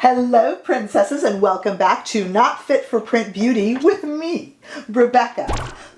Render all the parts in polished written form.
Hello, princesses, and welcome back to Not Fit for Print Beauty with me, Rebecca.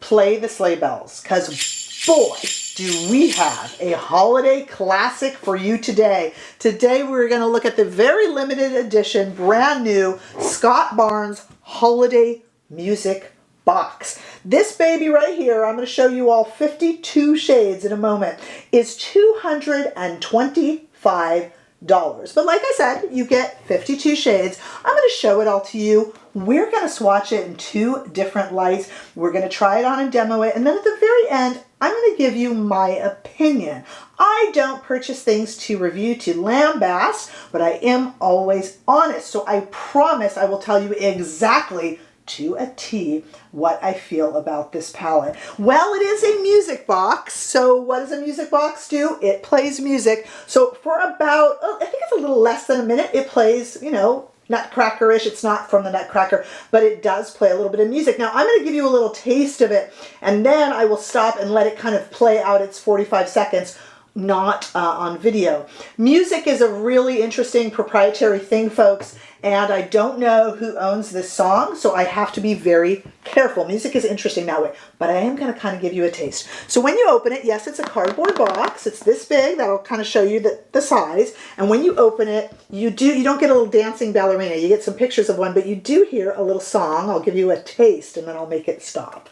Play the sleigh bells, because boy, do we have a holiday classic for you today. Today we're going to look at the very limited edition, brand new Scott Barnes Holiday Music Box. This baby right here, I'm going to show you all 52 shades in a moment, is $225. But like I said, you get 52 shades. I'm going to show it all to you. We're going to swatch it in two different lights. We're going to try it on and demo it. And then at the very end, I'm going to give you my opinion. I don't purchase things to review, to lambast, but I am always honest. So I promise I will tell you exactly to a T what I feel about this palette. Well, it is a music box. So what does a music box do? It plays music. So for about, I think it's a little less than a minute, it plays, you know, Nutcracker-ish. It's not from the Nutcracker, but it does play a little bit of music. Now I'm going to give you a little taste of it, and then I will stop and let it kind of play out its 45 seconds. Not on video. Music is a really interesting proprietary thing, folks, and I don't know who owns this song, so I have to be very careful. Music is interesting that way, but I am going to kind of give you a taste. So when you open it, yes, it's a cardboard box. It's this big. That'll kind of show you the size. And when you open it, you don't get a little dancing ballerina. You get some pictures of one, but you do hear a little song. I'll give you a taste, and then I'll make it stop.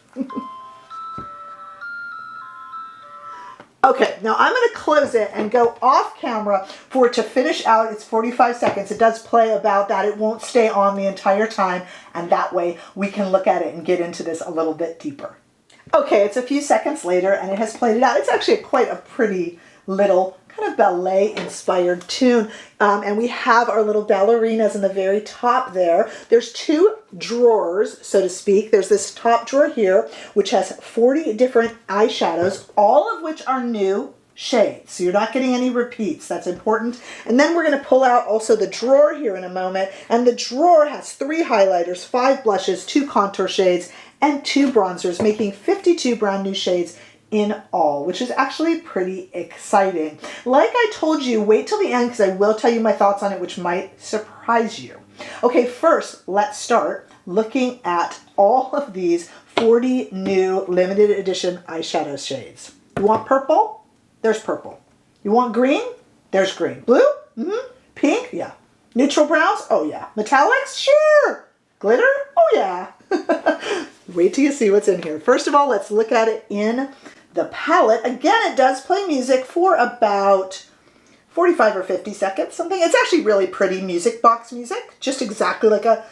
Okay, now I'm going to close it and go off camera for it to finish out its 45 seconds. It does play about that. It won't stay on the entire time, and that way we can look at it and get into this a little bit deeper. Okay, it's a few seconds later and it has played it out. It's actually quite a pretty little kind of ballet-inspired tune. And we have our little ballerinas in the very top there. There's two drawers, so to speak. There's this top drawer here, which has 40 different eyeshadows, all of which are new shades. So you're not getting any repeats. That's important. And then we're going to pull out also the drawer here in a moment. And the drawer has 3 highlighters, 5 blushes, 2 contour shades, and 2 bronzers, making 52 brand new shades in all, which is actually pretty exciting. Like I told you, wait till the end because I will tell you my thoughts on it, which might surprise you. Okay, first, let's start looking at all of these 40 new limited edition eyeshadow shades. You want purple? There's purple. You want green? There's green. Blue? Mm-hmm. Pink? Yeah. Neutral browns? Oh yeah. Metallics? Sure. Glitter? Oh yeah. Wait till you see what's in here. First of all, let's look at it in the palette. Again, it does play music for about 45 or 50 seconds, something. It's actually really pretty music box music, just exactly like a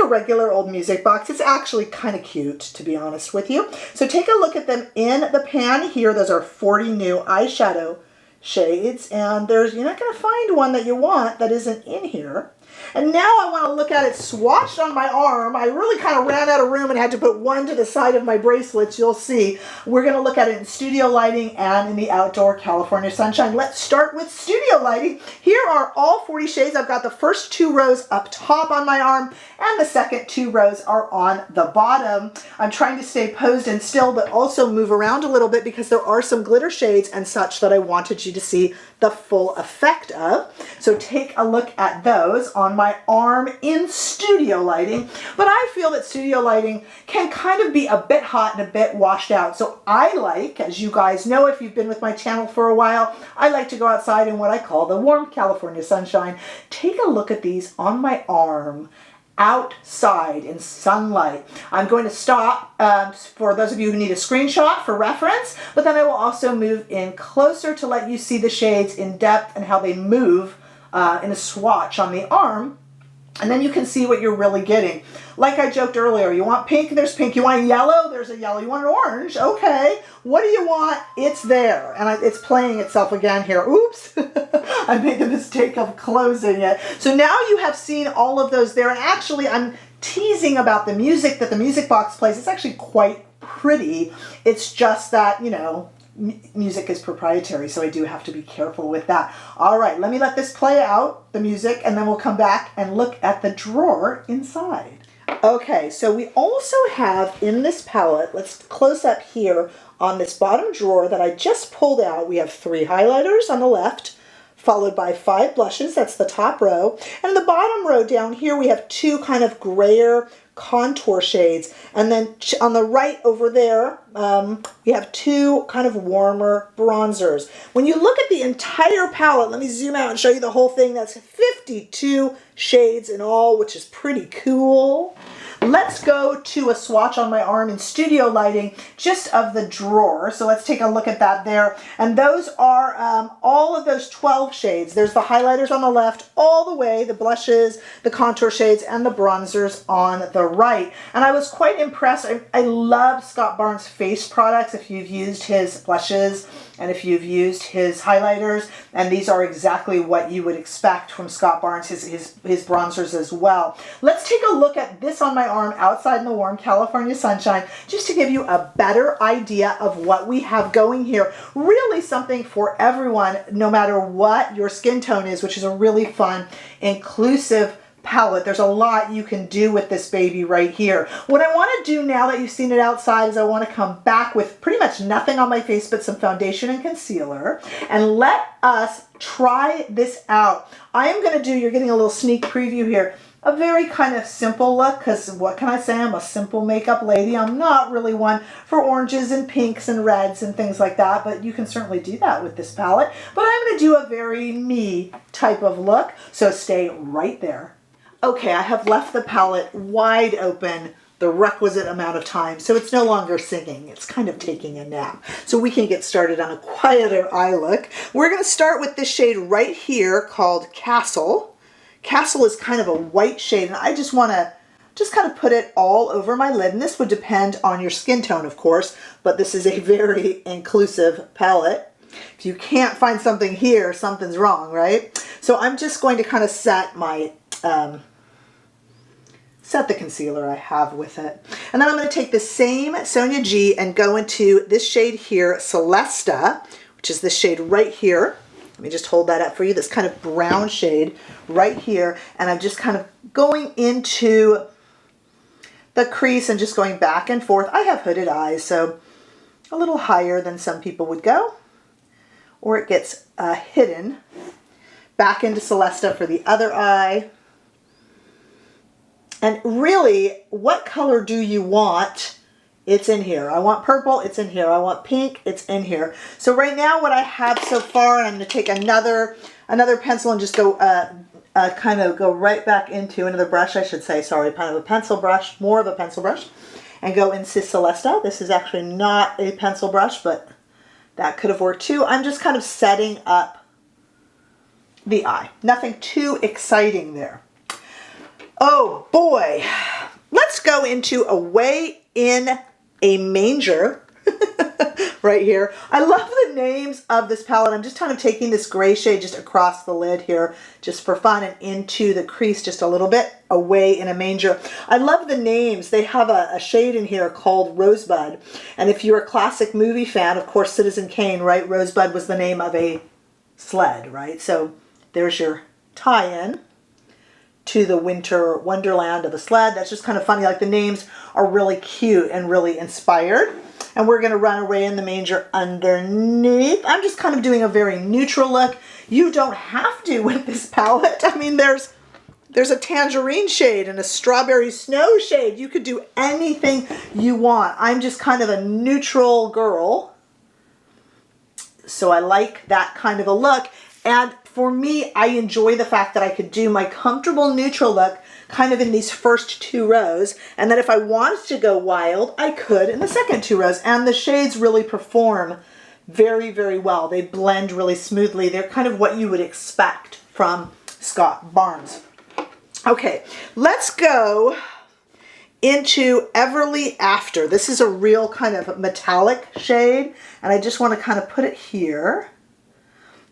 regular old music box. It's actually kind of cute, to be honest with you. So take a look at them in the pan here. Those are 40 new eyeshadow shades, and you're not going to find one that you want that isn't in here. And now I want to look at it swatched on my arm. I really kind of ran out of room and had to put one to the side of my bracelets. You'll see. We're going to look at it in studio lighting and in the outdoor California sunshine. Let's start with studio lighting. Here are all 40 shades. I've got the first 2 rows up top on my arm, and the second 2 rows are on the bottom. I'm trying to stay posed and still, but also move around a little bit because there are some glitter shades and such that I wanted you to see the full effect of. So take a look at those on my arm in studio lighting. But I feel that studio lighting can kind of be a bit hot and a bit washed out. So I like, as you guys know if you've been with my channel for a while, I like to go outside in what I call the warm California sunshine. Take a look at these on my arm outside in sunlight. I'm going to stop for those of you who need a screenshot for reference, but then I will also move in closer to let you see the shades in depth and how they move in a swatch on the arm. And then you can see what you're really getting. Like I joked earlier, you want pink, there's pink. You want yellow, there's a yellow. You want an orange, okay. What do you want? It's there. And it's playing itself again here. Oops, I made the mistake of closing it. So now you have seen all of those there. And actually, I'm teasing about the music that the music box plays. It's actually quite pretty. It's just that, you know, music is proprietary, so I do have to be careful with that. All right, let me let this play out, the music, and then we'll come back and look at the drawer inside. Okay, so we also have in this palette, let's close up here on this bottom drawer that I just pulled out, we have 3 highlighters on the left, followed by 5 blushes. That's the top row. And in the bottom row down here, we have 2 kind of grayer contour shades. And then on the right over there, we have 2 kind of warmer bronzers. When you look at the entire palette, let me zoom out and show you the whole thing. That's 52 shades in all, which is pretty cool. Let's go to a swatch on my arm in studio lighting, just of the drawer. So let's take a look at that there. And those are all of those 12 shades. There's the highlighters on the left, all the way, the blushes, the contour shades, and the bronzers on the right. And I was quite impressed. I love Scott Barnes' face products. If you've used his blushes and if you've used his highlighters, and these are exactly what you would expect from Scott Barnes, his bronzers as well. Let's take a look at this on my arm outside in the warm California sunshine, just to give you a better idea of what we have going here. Really something for everyone, no matter what your skin tone is, which is a really fun, inclusive palette. There's a lot you can do with this baby right here. What I want to do now that you've seen it outside is I want to come back with pretty much nothing on my face but some foundation and concealer, and let us try this out. I am going to do, you're getting a little sneak preview here, a very kind of simple look, because what can I say? I'm a simple makeup lady. I'm not really one for oranges and pinks and reds and things like that, but you can certainly do that with this palette. But I'm going to do a very me type of look, so stay right there. Okay, I have left the palette wide open the requisite amount of time, so it's no longer singing. It's kind of taking a nap. So we can get started on a quieter eye look. We're going to start with this shade right here called Castle. Castle is kind of a white shade, and I just want to kind of put it all over my lid. And this would depend on your skin tone, of course, but this is a very inclusive palette. If you can't find something here, something's wrong, right? So I'm just going to kind of set my set the concealer I have with it. And then I'm going to take the same Sonia G and go into this shade here, Celesta, which is this shade right here. Let me just hold that up for you, this kind of brown shade right here. And I'm just kind of going into the crease and just going back and forth. I have hooded eyes, so a little higher than some people would go. Or it gets hidden. Back into Celesta for the other eye. And really, what color do you want? It's in here. I want purple, it's in here. I want pink, it's in here. So right now what I have so far, and I'm going to take another pencil and just go kind of go right back into another brush, I should say, sorry, kind of a pencil brush, more of a pencil brush, and go into Celesta. This is actually not a pencil brush, but that could have worked too. I'm just kind of setting up the eye. Nothing too exciting there. Oh boy, let's go into Away in a Manger right here. I love the names of this palette. I'm just kind of taking this gray shade just across the lid here just for fun and into the crease just a little bit. Away in a Manger. I love the names. They have a shade in here called Rosebud. And if you're a classic movie fan, of course, Citizen Kane, right? Rosebud was the name of a sled, right? So there's your tie-in to the winter wonderland of the sled. That's just kind of funny. Like the names are really cute and really inspired. And we're going to run Away in the Manger underneath. I'm just kind of doing a very neutral look. You don't have to with this palette. I mean, there's a tangerine shade and a strawberry snow shade. You could do anything you want. I'm just kind of a neutral girl. So I like that kind of a look. And for me, I enjoy the fact that I could do my comfortable neutral look kind of in these first 2 rows. And that if I wanted to go wild, I could in the second 2 rows. And the shades really perform very, very well. They blend really smoothly. They're kind of what you would expect from Scott Barnes. Okay, let's go into Everly After. This is a real kind of metallic shade. And I just want to kind of put it here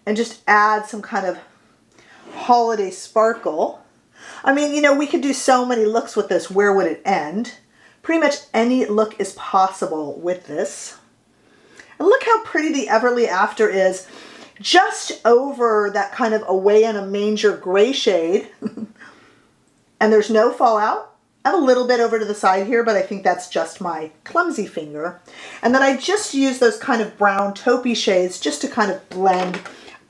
and just add some kind of holiday sparkle. I mean, you know, we could do so many looks with this. Where would it end? Pretty much any look is possible with this. And look how pretty the Everly After is. Just over that kind of Away in a Manger gray shade. And there's no fallout. I have a little bit over to the side here, but I think that's just my clumsy finger. And then I just use those kind of brown taupey shades just to kind of blend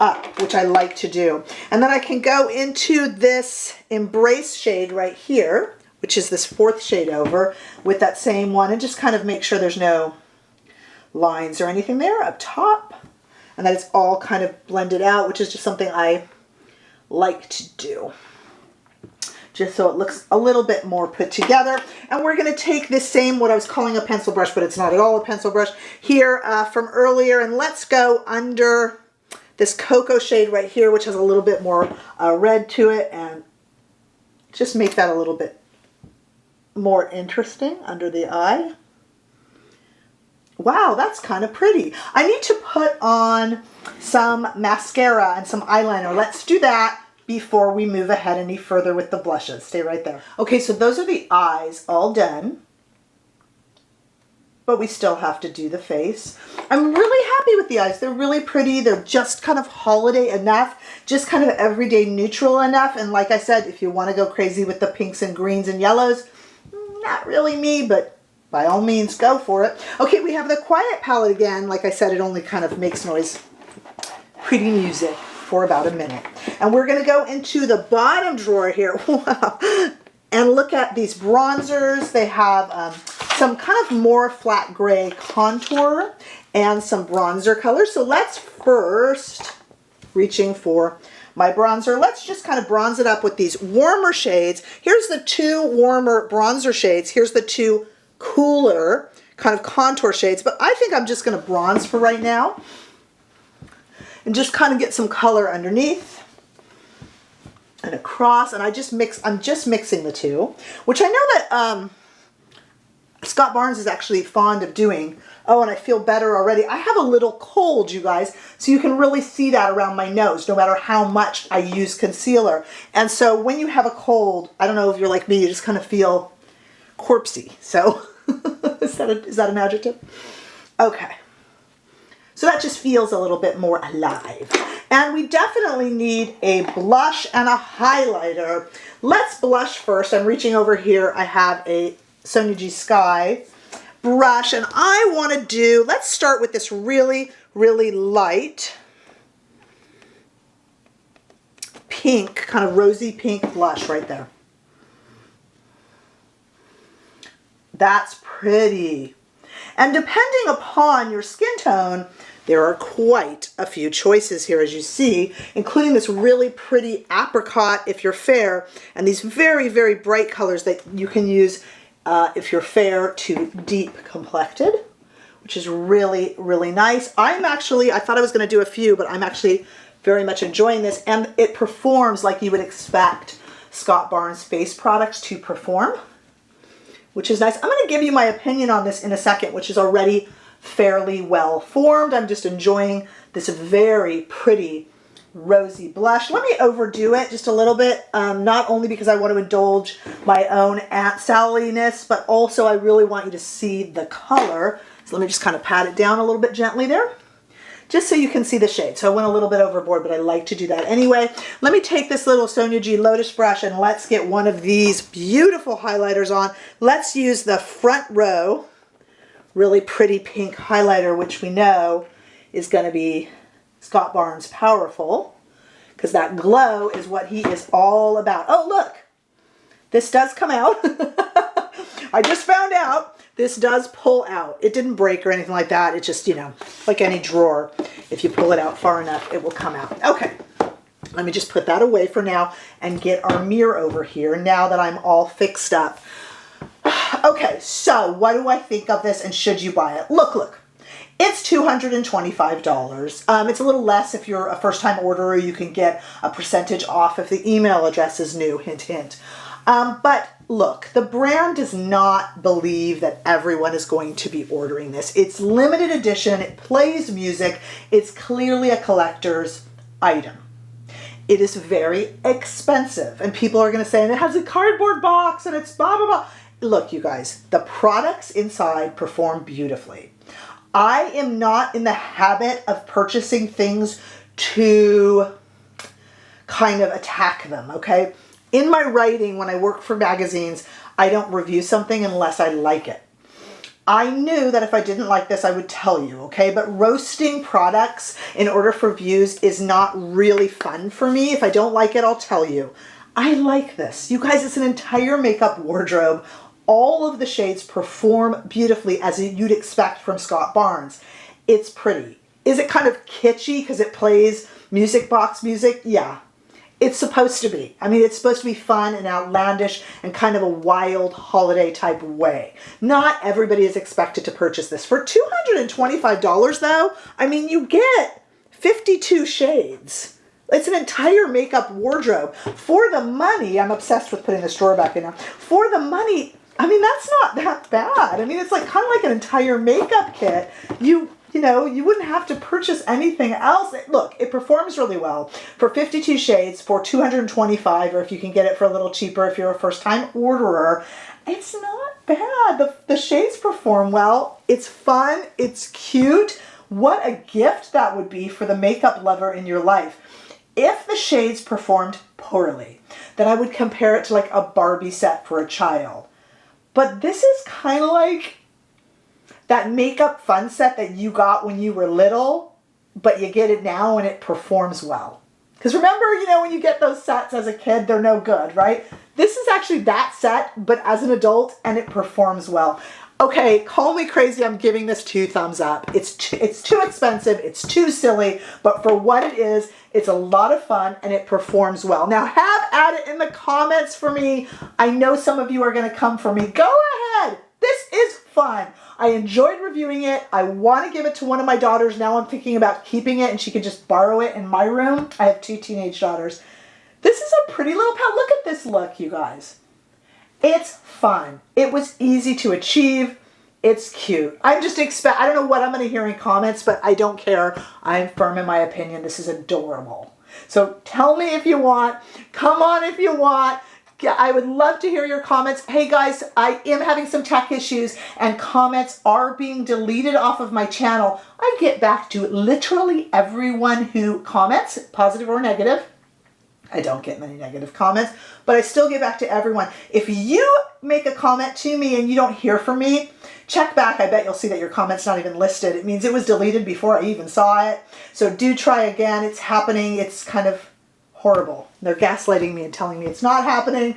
up, which I like to do. And then I can go into this Embrace shade right here, which is this 4th shade over, with that same one, and just kind of make sure there's no lines or anything there up top, and that it's all kind of blended out, which is just something I like to do, just so it looks a little bit more put together. And we're going to take this same, what I was calling a pencil brush, but it's not at all a pencil brush, here from earlier, and let's go under this cocoa shade right here, which has a little bit more red to it, and just make that a little bit more interesting under the eye. Wow, that's kind of pretty. I need to put on some mascara and some eyeliner. Let's do that before we move ahead any further with the blushes. Stay right there. Okay, so those are the eyes all done, but we still have to do the face. I'm really happy with the eyes. They're really pretty. They're just kind of holiday enough, just kind of everyday neutral enough. And like I said, if you want to go crazy with the pinks and greens and yellows, not really me, but by all means, go for it. Okay, we have the Quiet palette again. Like I said, it only kind of makes noise, pretty music for about a minute. And we're going to go into the bottom drawer here. Wow. And look at these bronzers. They have some kind of more flat gray contour and some bronzer color. So let's first, reaching for my bronzer, let's just kind of bronze it up with these warmer shades. Here's the 2 warmer bronzer shades. Here's the 2 cooler kind of contour shades. But I think I'm just going to bronze for right now and just kind of get some color underneath and across. And I'm just mixing the 2, which I know that Scott Barnes is actually fond of doing. Oh, and I feel better already. I have a little cold, you guys, so you can really see that around my nose, no matter how much I use concealer. And so when you have a cold, I don't know if you're like me, you just kind of feel corpsey. So is that an adjective? Okay. So that just feels a little bit more alive. And we definitely need a blush and a highlighter. Let's blush first. I'm reaching over here. I have a Sonia G Sky brush, and I want to do, let's start with this really, really light pink, kind of rosy pink blush right there. That's pretty. And depending upon your skin tone, there are quite a few choices here, as you see, including this really pretty apricot if you're fair, and these very, very bright colors that you can use if you're fair to deep complected, which is really, really nice. I thought I was going to do a few, but I'm actually very much enjoying this, and it performs like you would expect Scott Barnes face products to perform, which is nice. I'm going to give you my opinion on this in a second, which is already fairly well formed. I'm just enjoying this very pretty rosy blush. Let me overdo it just a little bit, not only because I want to indulge my own Aunt Sally-ness, but also I really want you to see the color. So let me just kind of pat it down a little bit gently there, just so you can see the shade. So I went a little bit overboard, but I like to do that anyway. Let me take this little Sonia G Lotus brush and let's get one of these beautiful highlighters on. Let's use the Front Row really pretty pink highlighter, which we know is going to be Scott Barnes Powerful, because that glow is what he is all about. Oh, look, this does come out. I just found out this does pull out. It didn't break or anything like that. It's just, you know, like any drawer. If you pull it out far enough, it will come out. Okay, let me just put that away for now and get our mirror over here now that I'm all fixed up. Okay, so what do I think of this, and should you buy it? Look. It's $225. It's a little less if you're a first-time orderer. You can get a percentage off if the email address is new, hint, hint. But look, the brand does not believe that everyone is going to be ordering this. It's limited edition. It plays music. It's clearly a collector's item. It is very expensive, and people are going to say, and it has a cardboard box, and it's blah, blah, blah. Look, you guys, the products inside perform beautifully. I am not in the habit of purchasing things to kind of attack them, okay? In my writing, when I work for magazines, I don't review something unless I like it. I knew that if I didn't like this, I would tell you, okay? But roasting products in order for views is not really fun for me. If I don't like it, I'll tell you. I like this. You guys, it's an entire makeup wardrobe. All of the shades perform beautifully as you'd expect from Scott Barnes. It's pretty. Is it kind of kitschy because it plays music box music? Yeah. It's supposed to be. I mean, it's supposed to be fun and outlandish and kind of a wild holiday type way. Not everybody is expected to purchase this. For $225 though, I mean, you get 52 shades. It's an entire makeup wardrobe. For the money, I'm obsessed with putting this drawer back in now. For the money, I mean, that's not that bad. I mean, it's like kind of like an entire makeup kit. You know, you wouldn't have to purchase anything else. Look, it performs really well. For 52 shades, for $225, or if you can get it for a little cheaper if you're a first-time orderer, it's not bad. The shades perform well. It's fun. It's cute. What a gift that would be for the makeup lover in your life. If the shades performed poorly, then I would compare it to like a Barbie set for a child. But this is kind of like that makeup fun set that you got when you were little, but you get it now and it performs well. Because remember, you know, when you get those sets as a kid, they're no good, right? This is actually that set, but as an adult, and it performs well. Okay, call me crazy, I'm giving this 2 thumbs up. It's too expensive, it's too silly, but for what it is, it's a lot of fun and it performs well. Now have at it in the comments for me. I know some of you are gonna come for me. Go ahead, this is fun. I enjoyed reviewing it. I want to give it to one of my daughters. Now I'm thinking about keeping it and she could just borrow it in my room. I have 2 teenage daughters. This is a pretty little palette. Look at this look, you guys. It's fun. It was easy to achieve. It's cute. I don't know what I'm going to hear in comments, but I don't care. I'm firm in my opinion. This is adorable. So tell me if you want. Come on if you want. I would love to hear your comments. Hey guys, I am having some tech issues and comments are being deleted off of my channel. I get back to literally everyone who comments, positive or negative. I don't get many negative comments, but I still get back to everyone. If you make a comment to me and you don't hear from me, check back. I bet you'll see that your comment's not even listed. It means it was deleted before I even saw it. So do try again. It's happening. It's kind of horrible. They're gaslighting me and telling me it's not happening.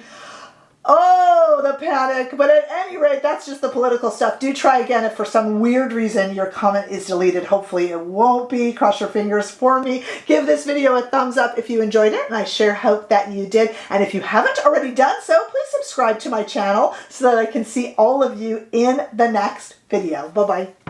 Oh, the panic. But at any rate, that's just the political stuff. Do try again if for some weird reason your comment is deleted. Hopefully it won't be. Cross your fingers for me. Give this video a thumbs up if you enjoyed it, and I sure hope that you did. And if you haven't already done so, please subscribe to my channel so that I can see all of you in the next video. Bye-bye.